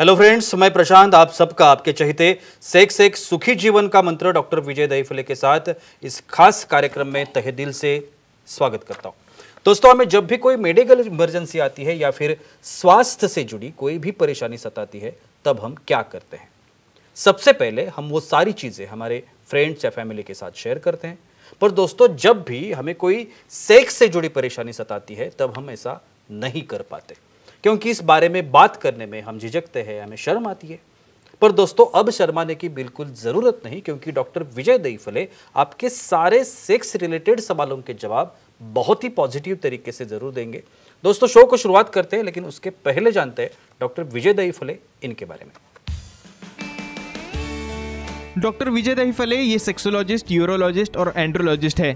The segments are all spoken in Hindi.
हेलो फ्रेंड्स, मैं प्रशांत आप सबका आपके चहेते सेक्स एक सुखी जीवन का मंत्र डॉक्टर विजय दहीफले के साथ इस खास कार्यक्रम में तहे दिल से स्वागत करता हूं। दोस्तों, हमें जब भी कोई मेडिकल इमरजेंसी आती है या फिर स्वास्थ्य से जुड़ी कोई भी परेशानी सताती है, तब हम क्या करते हैं? सबसे पहले हम वो सारी चीज़ें हमारे फ्रेंड्स या फैमिली के साथ शेयर करते हैं। पर दोस्तों, जब भी हमें कोई सेक्स से जुड़ी परेशानी सताती है, तब हम ऐसा नहीं कर पाते, क्योंकि इस बारे में बात करने में हम झिझकते हैं, हमें शर्म आती है। पर दोस्तों, अब शर्माने की बिल्कुल ज़रूरत नहीं, क्योंकि डॉक्टर विजय दहीफले आपके सारे सेक्स रिलेटेड सवालों के जवाब बहुत ही पॉजिटिव तरीके से ज़रूर देंगे। दोस्तों, शो को शुरुआत करते हैं, लेकिन उसके पहले जानते हैं डॉक्टर विजय दहीफले इनके बारे में। डॉक्टर विजय दहीफले ये सेक्सोलॉजिस्ट, यूरोलॉजिस्ट और एंड्रोलॉजिस्ट है।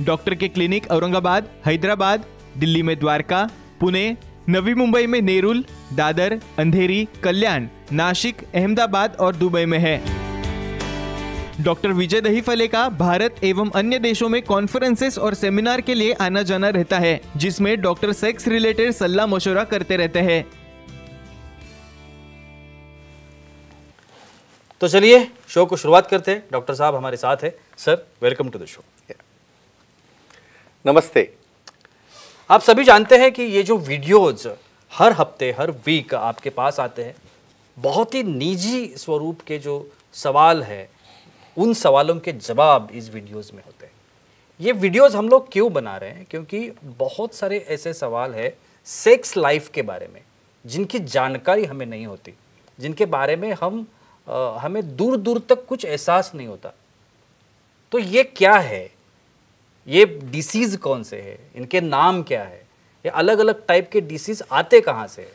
डॉक्टर के क्लिनिक औरंगाबाद, हैदराबाद, दिल्ली में द्वारका, पुणे, नवी मुंबई में नेरुल, दादर, अंधेरी, कल्याण, नासिक, अहमदाबाद और दुबई में है। डॉक्टर विजय दहीफले का भारत एवं अन्य देशों में कॉन्फ्रेंसेस और सेमिनार के लिए आना जाना रहता है, जिसमें डॉक्टर सेक्स रिलेटेड सलाह मशवरा करते रहते हैं। तो चलिए शो को शुरुआत करते हैं। डॉक्टर साहब हमारे साथ है। Sir, welcome to the show. नमस्ते। आप सभी जानते हैं कि ये जो वीडियोज हर हफ्ते हर वीक आपके पास आते हैं, बहुत ही निजी स्वरूप के जो सवाल है, उन सवालों के जवाब इस वीडियोज में होते हैं। ये वीडियोज हम लोग क्यों बना रहे हैं? क्योंकि बहुत सारे ऐसे सवाल है सेक्स लाइफ के बारे में जिनकी जानकारी हमें नहीं होती, जिनके बारे में हमें दूर दूर तक कुछ एहसास नहीं होता। तो ये क्या है, ये डिसीज़ कौन से है, इनके नाम क्या है, ये अलग अलग टाइप के डिसीज़ आते कहाँ से है,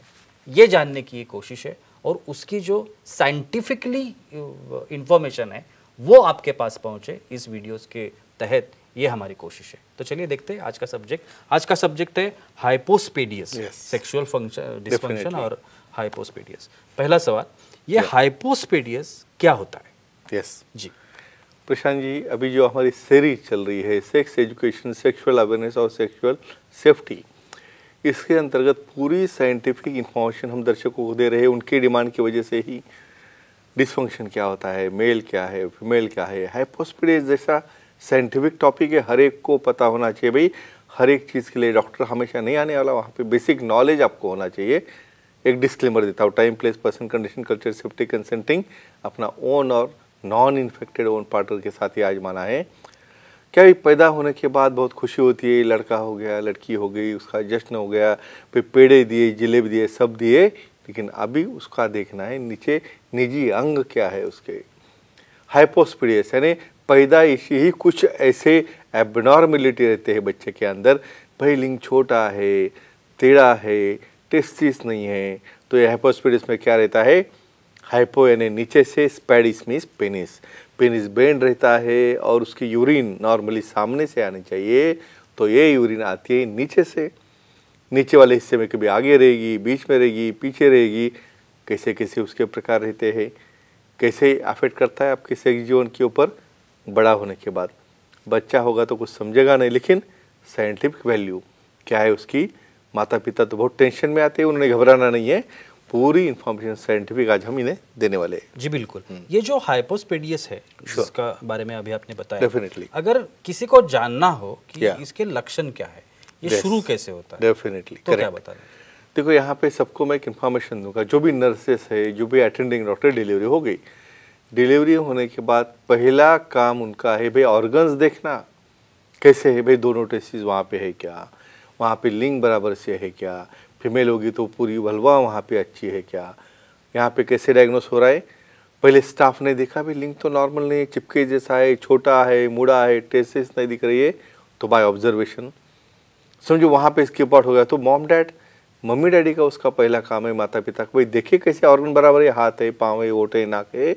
ये जानने की ये कोशिश है। और उसकी जो साइंटिफिकली इंफॉर्मेशन है वो आपके पास पहुँचे इस वीडियोस के तहत, ये हमारी कोशिश है। तो चलिए देखते हैं आज का सब्जेक्ट। आज का सब्जेक्ट है हाइपोस्पेडियस, सेक्सुअल फंक्शन डिसफंक्शन और हाइपोस्पेडियस। पहला सवाल, ये हाइपोस्पेडियस क्या होता है? यस जी प्रशांत जी, अभी जो हमारी सीरीज चल रही है सेक्स एजुकेशन, सेक्सुअल अवेयरनेस और सेक्सुअल सेफ्टी, इसके अंतर्गत पूरी साइंटिफिक इंफॉर्मेशन हम दर्शकों को दे रहे हैं। उनकी डिमांड की वजह से ही डिसफंक्शन क्या होता है, मेल क्या है, फीमेल क्या है, हाइपोस्पेडियस जैसा साइंटिफिक टॉपिक है, हर एक को पता होना चाहिए। भाई, हर एक चीज़ के लिए डॉक्टर हमेशा नहीं आने वाला, वहाँ पे बेसिक नॉलेज आपको होना चाहिए। एक डिस्क्लेमर देता हूँ, time, place, person, condition, culture, safety, consenting, अपना ओन और नॉन इन्फेक्टेड ओन पार्टनर के साथ ही आजमाना है। क्या ये पैदा होने के बाद बहुत खुशी होती है, लड़का हो गया, लड़की हो गई, उसका जश्न हो गया, फिर पेड़े दिए, जिलेबी दिए, सब दिए, लेकिन अभी उसका देखना है नीचे निजी अंग क्या है उसके। हाइपोस्पेडियस यानी पैदाइश ही कुछ ऐसे एबनॉर्मेलिटी रहते हैं बच्चे के अंदर। भाई, लिंग छोटा है, टेढ़ा है, टेस्टिस नहीं है, तो ये हाइपोस्पेडियस में क्या रहता है? हाइपो यानी नीचे से, स्पेडिस मीन्स पेनिस, पेनिस बेंड रहता है और उसकी यूरिन नॉर्मली सामने से आनी चाहिए, तो ये यूरिन आती है नीचे से। नीचे वाले हिस्से में कभी आगे रहेगी, बीच में रहेगी, पीछे रहेगी, कैसे कैसे उसके प्रकार रहते हैं, कैसे अफेक्ट करता है आपके सेक्स जीवन के ऊपर। बड़ा होने के बाद बच्चा होगा तो कुछ समझेगा नहीं, लेकिन साइंटिफिक वैल्यू क्या है उसकी, माता पिता तो बहुत टेंशन में आते हैं, उन्हें घबराना नहीं है। पूरी इंफॉर्मेशन साइंटिफिक आज हम इन्हें देने वाले हैं। जी बिल्कुल। ये जो हाइपोस्पेडियस है, इसका बारे में अभी आपने बताया, डेफिनेटली अगर किसी को जानना हो कि इसके लक्षण क्या है, ये शुरू कैसे होता है, डेफिनेटली तो क्या बता दें? देखो, यहाँ पे सबको मैं एक इन्फॉर्मेशन दूंगा। जो भी नर्सेस है, जो भी अटेंडिंग डॉक्टर, डिलीवरी हो गई, डिलीवरी होने के बाद पहला काम उनका है भाई ऑर्गन्स देखना कैसे है। भाई, दोनों टेस्टिस वहाँ पे है क्या, वहाँ पे लिंग बराबर से है क्या, फीमेल होगी तो पूरी वल्वा वहाँ पे अच्छी है क्या, यहाँ पे कैसे डायग्नोस हो रहा है। पहले स्टाफ ने देखा भाई लिंग तो नॉर्मल नहीं है, चिपके जैसा है, छोटा है, मुड़ा है, टेस्टिस नहीं दिख रही है, तो बाय ऑब्जर्वेशन समझो वहाँ पे स्किप आउट हो गया। तो मॉम डैड, मम्मी डैडी का उसका पहला काम है, माता पिता को, भाई देखिए कैसे ऑर्गन बराबर है, हाथ है, पाँव है, ओट है, नाक है,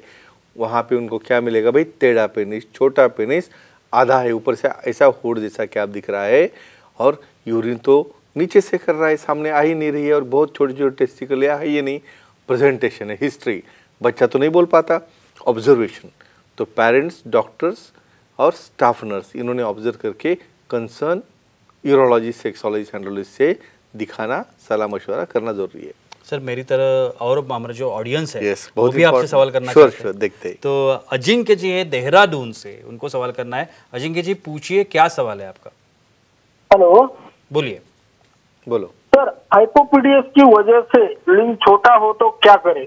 वहाँ पे उनको क्या मिलेगा? भाई टेढ़ा पेनिस, छोटा पेनिस, आधा है, ऊपर से ऐसा होड़ जैसा क्या दिख रहा है, और यूरिन तो नीचे से कर रहा है, सामने आ ही नहीं रही है, और बहुत छोटे छोटे टेस्टिकल है ये नहीं। प्रेजेंटेशन है, हिस्ट्री, बच्चा तो नहीं बोल पाता। ऑब्जर्वेशन, तो पेरेंट्स, डॉक्टर्स और स्टाफ नर्स, इन्होंने ऑब्जर्व करके कंसर्न यूरोलॉजी, सेक्सोलॉजी, एंड्रोलॉजी से दिखाना, सलाह मशवरा करना जरूरी है। सर मेरी तरह और हमारा जो ऑडियंस है Yes, वो बहुत भी आपसे important। सवाल करना Sure, चाहते हैं। sure, देखते हैं। तो अजिंक्य जी है देहरादून से, उनको सवाल करना है। अजिंक्य जी पूछिए, क्या सवाल है आपका? हेलो बोलिए। बोलो। सर, हाइपोपीडियस की वजह से लिंग छोटा हो तो क्या करें?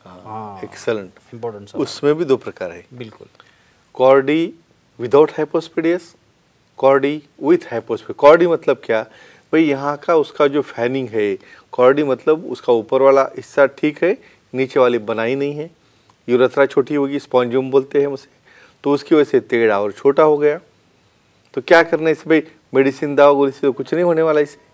हाँ, एक्सलेंट। इम्पोर्टेंट सवाल। उसमें भी दो प्रकार है, बिल्कुल। कॉर्डी विदाउट हाइपोस्पीडियस, कॉर्डी विथ हाइपोस्पीडियस। कॉर्डी मतलब क्या भाई, यहाँ का उसका जो फैनिंग है, कॉर्डी मतलब उसका ऊपर वाला हिस्सा ठीक है, नीचे वाली बनाई नहीं है, यूरेथ्रा छोटी होगी, स्पॉन्जियम बोलते हैं उसे, तो उसकी वजह से टेढ़ा और छोटा हो गया। तो क्या करना है इसे भाई, मेडिसिन दवा गोली से तो कुछ नहीं होने वाला। इसे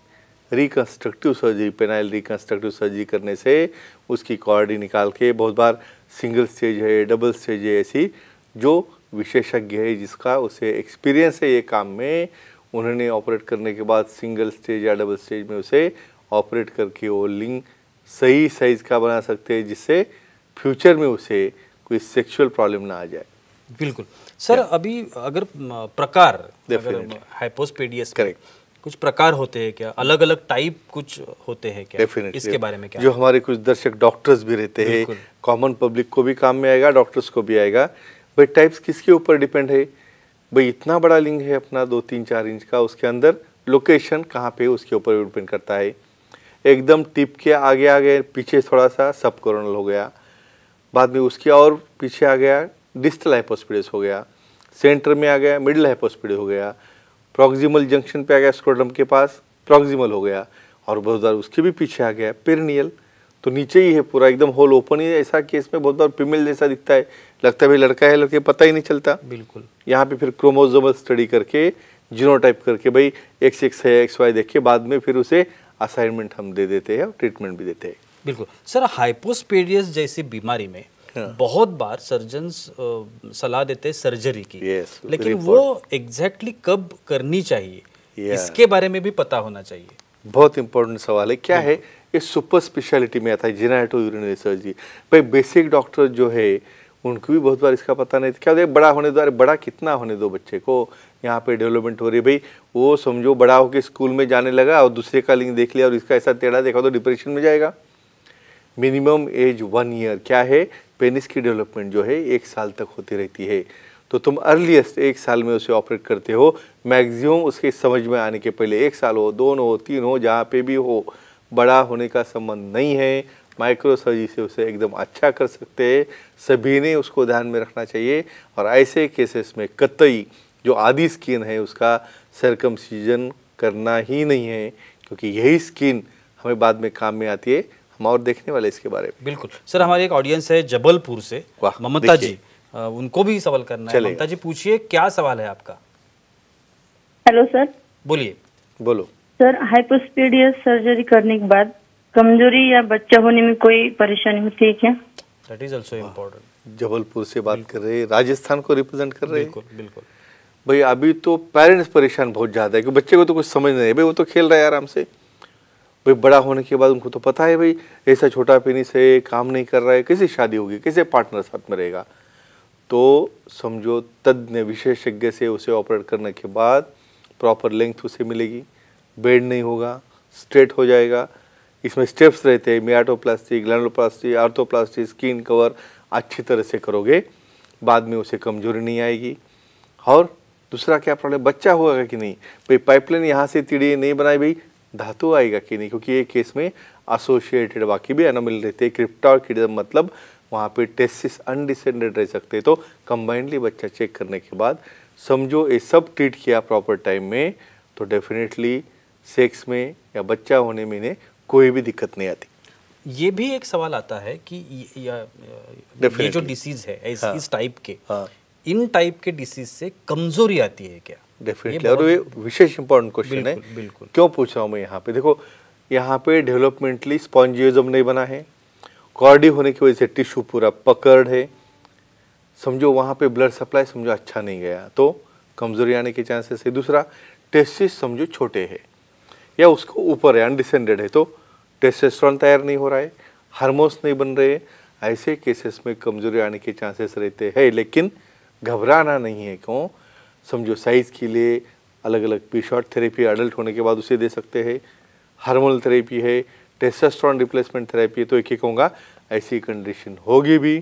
reconstructive surgery, penile reconstructive surgery करने से उसकी कॉर्डी निकाल के, बहुत बार सिंगल स्टेज है, डबल स्टेज है, ऐसी जो विशेषज्ञ है जिसका उसे एक्सपीरियंस है ये काम में, उन्होंने ऑपरेट करने के बाद सिंगल स्टेज या डबल स्टेज में उसे ऑपरेट करके वो लिंग सही साइज का बना सकते हैं, जिससे फ्यूचर में उसे कोई सेक्सुअल प्रॉब्लम ना आ जाए। बिल्कुल सर। अभी अगर प्रकार Definitely. हाइपोस्पेडियस Correct. कुछ प्रकार होते हैं क्या, अलग अलग टाइप कुछ होते हैं क्या? डेफिनेटली इसके बारे में क्या? जो हमारे कुछ दर्शक डॉक्टर्स भी रहते हैं, बिल्कुल। कॉमन पब्लिक को भी काम में आएगा, डॉक्टर्स को भी आएगा। भाई टाइप्स किसके ऊपर डिपेंड है? भाई इतना बड़ा लिंग है अपना 2-3-4 इंच का, उसके अंदर लोकेशन कहाँ पे उसके ऊपर डिपेंड करता है। एकदम टिप के आगे आ गए, पीछे थोड़ा सा सब कोरोनल हो गया, बाद में उसके और पीछे आ गया डिस्टल हाइपोस्पीडियस हो गया, सेंटर में आ गया मिडिल हाइपोस्पीडियस हो गया, प्रॉक्सिमल जंक्शन पे आ गया स्क्रोटम के पास प्रॉक्सिमल हो गया, और बहुत बार उसके भी पीछे आ गया पेरिनियल। तो नीचे ही है पूरा, एकदम होल ओपन ही है। ऐसा केस में बहुत बार फीमेल जैसा दिखता है, लगता है भाई लड़का है, लड़के पता ही नहीं चलता। बिल्कुल। यहाँ पे फिर क्रोमोसोमल स्टडी करके, जीनोटाइप करके भाई XX है XY देख के बाद में फिर उसे असाइनमेंट हम दे देते हैं और ट्रीटमेंट भी देते हैं। बिल्कुल सर। हाइपोस्पेडियस जैसी बीमारी में बहुत बार सर्जन्स सलाह देते हैं सर्जरी की। Yes, लेकिन very वो एग्जैक्टली कब करनी चाहिए, इसके बारे में भी पता होना चाहिए। बहुत इंपॉर्टेंट सवाल है। क्या है, ये सुपर स्पेशलिटी में आता है जेनेटो यूरिनरी सर्जरी। भाई बेसिक डॉक्टर जो है उनको भी बहुत बार इसका पता नहीं। क्या बड़ा होने दो, अरे बड़ा कितना होने दो बच्चे को, यहाँ पे डेवलपमेंट हो रही है। भाई वो समझो बड़ा होकर स्कूल में जाने लगा और दूसरे का लिंग देख लिया और इसका ऐसा टेढ़ा देखा तो डिप्रेशन में जाएगा। Minimum age 1 year. क्या है, पेनिस की डेवलपमेंट जो है 1 साल तक होती रहती है, तो तुम अर्लीस्ट 1 साल में उसे ऑपरेट करते हो। मैक्सिमम उसके समझ में आने के पहले 1 साल हो, 2 हो, 3 हो, जहाँ पे भी हो, बड़ा होने का संबंध नहीं है। माइक्रो सर्जरी से उसे एकदम अच्छा कर सकते हैं। सभी ने उसको ध्यान में रखना चाहिए, और ऐसे केसेस में कतई जो आधी स्किन है उसका सर्कमसिजन करना ही नहीं है, क्योंकि यही स्किन हमें बाद में काम में आती है। हम और देखने वाले इसके बारे में। बिल्कुल सर। हमारी एक ऑडियंस है जबलपुर से, वाह, ममता जी, देखिए। उनको भी सवाल करना है। चलेगा। ममता जी पूछिए, क्या सवाल है आपका? Hello sir. बोलिए। बोलो। सर, हाइपोस्पेडियस सर्जरी करने के बाद कमजोरी या बच्चा होने में कोई परेशानी होती है क्या? That is also important. Jabalpur से बात कर रहे हैं, राजस्थान को रिप्रेजेंट कर रहे हैं। बिल्कुल बिल्कुल। भाई अभी तो पेरेंट्स परेशान बहुत ज़्यादा है कि बच्चे को तो कुछ समझ नहीं है। भाई वो तो खेल रहा है आराम से, भाई बड़ा होने के बाद उनको तो पता है भाई ऐसा छोटा पेनिस है, काम नहीं कर रहा है, कैसे शादी होगी, कैसे पार्टनर साथ में रहेगा। तो समझो तज्ञ विशेषज्ञ से उसे ऑपरेट करने के बाद प्रॉपर लेंथ उसे मिलेगी, बेड नहीं होगा, स्ट्रेट हो जाएगा। इसमें स्टेप्स रहते हैं, मियाटोप्लास्टी, ग्लैंडोप्लास्टी, आर्थोप्लास्टी, स्किन कवर अच्छी तरह से करोगे, बाद में उसे कमजोरी नहीं आएगी। और दूसरा क्या प्रॉब्लम, बच्चा होगा कि नहीं, भाई पाइपलाइन यहाँ से टीडी नहीं बनाई, भाई धातु आएगा कि नहीं, क्योंकि ये केस में एसोसिएटेड बाकी भी एनोमली रहते हैं। क्रिप्टा और किडिज्म मतलब वहाँ पे टेस्टिस अनडिसेंडेड रह सकते हैं। तो कंबाइंडली बच्चा चेक करने के बाद समझो ये सब ट्रीट किया प्रॉपर टाइम में, तो डेफिनेटली सेक्स में या बच्चा होने में इन्हें कोई भी दिक्कत नहीं आती। ये भी एक सवाल आता है कि ये जो डिसीज है इस टाइप के, इन टाइप के डिसीज से कमजोरी आती है क्या? डेफिनेटली, और ये विशेष इंपॉर्टेंट क्वेश्चन है। बिल्कुल। क्यों पूछ रहा हूँ मैं यहाँ पे, देखो यहाँ पे डेवलपमेंटली स्पॉन्जियोजम नहीं बना है, कॉर्डी होने की वजह से टिश्यू पूरा पकड़ है, समझो वहाँ पे ब्लड सप्लाई समझो अच्छा नहीं गया तो कमजोरी आने के चांसेस है। दूसरा, टेस्टिस समझो छोटे है या उसको ऊपर है, अनडिसेंडेड है, तो टेस्टोस्टेरोन तैयार नहीं हो रहा है, हार्मोन्स नहीं बन रहे, ऐसे केसेस में कमजोरी आने के चांसेस रहते हैं। लेकिन घबराना नहीं है। क्यों, समझो साइज के लिए अलग अलग पी शॉर्ट थेरेपी अडल्ट होने के बाद उसे दे सकते हैं, हार्मोनल थेरेपी है, टेस्टोस्टेरोन रिप्लेसमेंट थेरेपी, तो एक ही कहूँगा ऐसी कंडीशन होगी भी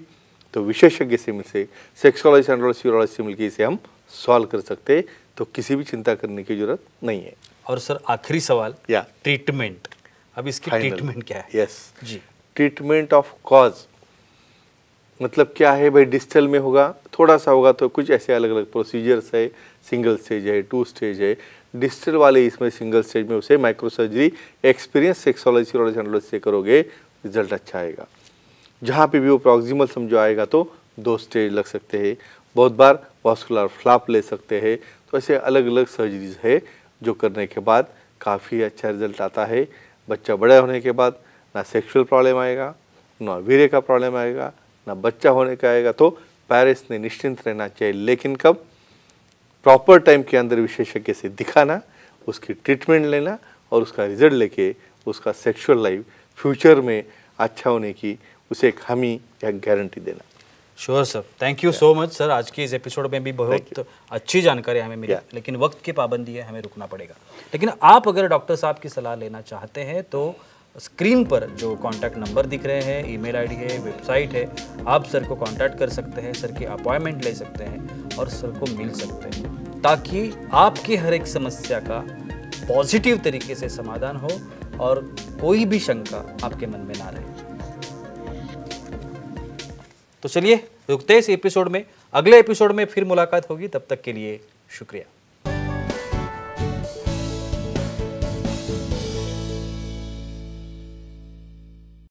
तो विशेषज्ञ से मिलसे सेक्सोलॉजिस्ट एंड्रोलॉजिस्ट यूरोलॉजिस्ट से मिलकर इसे हम सॉल्व कर सकते, तो किसी भी चिंता करने की जरूरत नहीं है। और सर आखिरी सवाल, या ट्रीटमेंट, अब इसकी ट्रीटमेंट क्या है? यस जी, ट्रीटमेंट ऑफ कॉज मतलब क्या है भाई, डिस्टल में होगा, थोड़ा सा होगा तो कुछ ऐसे अलग अलग प्रोसीजर्स है, सिंगल स्टेज है, 2 स्टेज है। डिस्टल वाले इसमें सिंगल स्टेज में उसे micro surgery experience sexologist urologist andrologist से करोगे, रिजल्ट अच्छा आएगा। जहाँ पे भी वो प्रॉक्सिमल समझो आएगा तो 2 स्टेज लग सकते हैं, बहुत बार वास्कुलर फ्लैप ले सकते हैं। तो ऐसे अलग अलग सर्जरीज है जो करने के बाद काफ़ी अच्छा रिजल्ट आता है। बच्चा बड़े होने के बाद ना सेक्सुअल प्रॉब्लम आएगा, ना वीर्य का प्रॉब्लम आएगा, ना बच्चा होने का आएगा। तो पेरेंट्स ने निश्चिंत रहना चाहिए, लेकिन कब? प्रॉपर टाइम के अंदर विशेषज्ञ से दिखाना, उसकी ट्रीटमेंट लेना और उसका रिजल्ट लेके उसका सेक्सुअल लाइफ फ्यूचर में अच्छा होने की उसे एक हमी या गारंटी देना। Sure sir, thank you so much sir. आज के इस एपिसोड में भी बहुत अच्छी जानकारी हमें मिली, लेकिन वक्त की पाबंदी है, हमें रुकना पड़ेगा। लेकिन आप अगर डॉक्टर साहब की सलाह लेना चाहते हैं तो स्क्रीन पर जो कॉन्टैक्ट नंबर दिख रहे हैं, ईमेल आईडी है, वेबसाइट है, आप सर को कॉन्टैक्ट कर सकते हैं, सर की अपॉइंटमेंट ले सकते हैं और सर को मिल सकते हैं, ताकि आपकी हर एक समस्या का पॉजिटिव तरीके से समाधान हो और कोई भी शंका आपके मन में ना रहे। तो चलिए रुकते हैं इस एपिसोड में, अगले एपिसोड में फिर मुलाकात होगी, तब तक के लिए शुक्रिया।